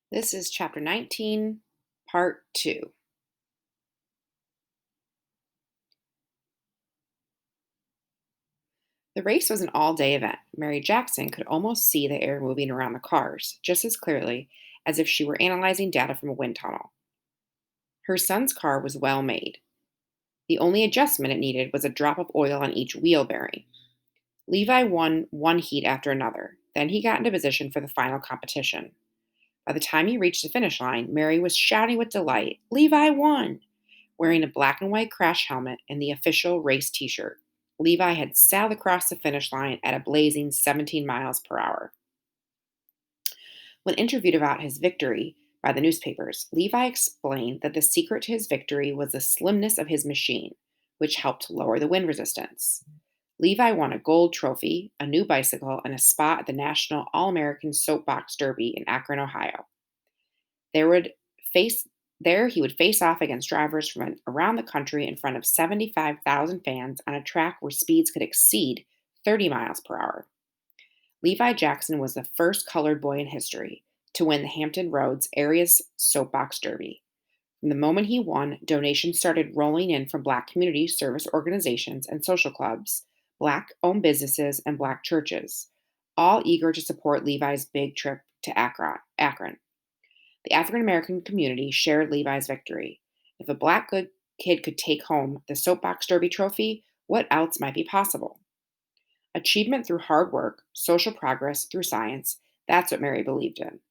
This is chapter 19, part 2. The race was an all day event. Mary Jackson could almost see the air moving around the cars just as clearly as if she were analyzing data from a wind tunnel. Her son's car was well made. The only adjustment it needed was a drop of oil on each wheel bearing. Levi won one heat after another. Then he got into position for the final competition. By the time he reached the finish line, Mary was shouting with delight, "Levi won!" Wearing a black and white crash helmet and the official race t shirt. Levi had sailed across the finish line at a blazing 17 miles per hour. When interviewed about his victory by the newspapers, Levi explained that the secret to his victory was the slimness of his machine, which helped lower the wind resistance. Levi won a gold trophy, a new bicycle, and a spot at the National All American Soapbox Derby in Akron, Ohio. There would face There he would face off against drivers from around the country in front of 75,000 fans on a track where speeds could exceed 30 miles per hour. Levi Jackson was the first colored boy in history to win the Hampton Roads area's soapbox derby. From the moment he won, donations started rolling in from Black community service organizations and social clubs, Black owned businesses, and Black churches, all eager to support Levi's big trip to Akron. The African American community shared Levi's victory. If a black good kid could take home the Soapbox Derby trophy, what else might be possible? Achievement through hard work, social progress through science, that's what Mary believed in.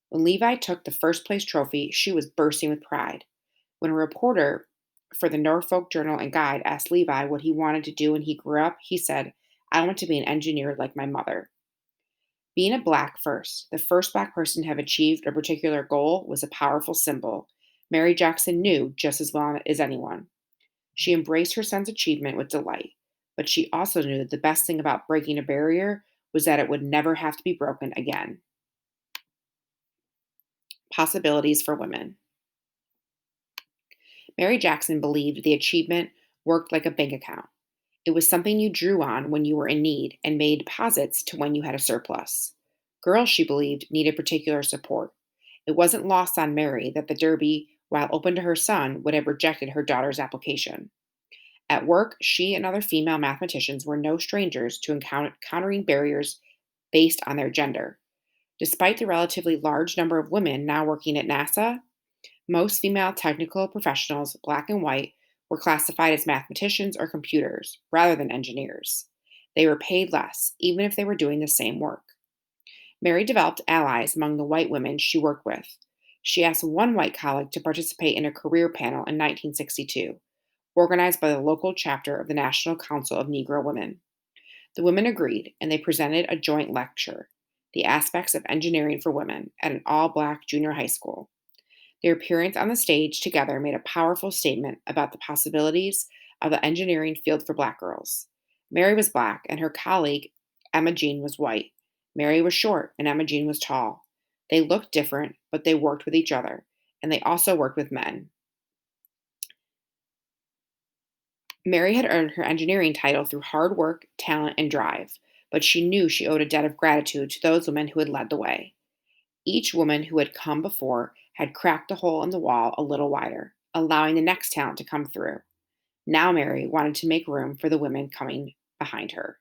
When Levi took the first place trophy, she was bursting with pride. When a reporter for the Norfolk Journal and Guide asked Levi what he wanted to do when he grew up, he said, "I want to be an engineer like my mother." Being a the first black person to have achieved a particular goal, was a powerful symbol. Mary Jackson knew just as well as anyone. She embraced her son's achievement with delight, but she also knew that the best thing about breaking a barrier was that it would never have to be broken again. Possibilities for women. Mary Jackson believed the achievement worked like a bank account. It was something you drew on when you were in need and made deposits to when you had a surplus. Girls, she believed, needed particular support. It wasn't lost on Mary that the Derby, while open to her son, would have rejected her daughter's application. At work, she and other female mathematicians were no strangers to countering barriers based on their gender. Despite the relatively large number of women now working at NASA, most female technical professionals, black and white, were classified as mathematicians or computers rather than engineers. They were paid less, even if they were doing the same work. Mary developed allies among the white women she worked with. She asked one white colleague to participate in a career panel in 1962, organized by the local chapter of the National Council of Negro Women. The women agreed, and they presented a joint lecture, The Aspects of Engineering for Women, at an all black junior high school. Their appearance on the stage together made a powerful statement about the possibilities of the engineering field for black girls. Mary was black, and her colleague, Emma Jean, was white. Mary was short, and Emma Jean was tall. They looked different, but they worked with each other, and they also worked with men. Mary had earned her engineering title through hard work, talent, and drive, but she knew she owed a debt of gratitude to those women who had led the way. Each woman who had come before had cracked the hole in the wall a little wider, allowing the next talent to come through. Now Mary wanted to make room for the women coming behind her.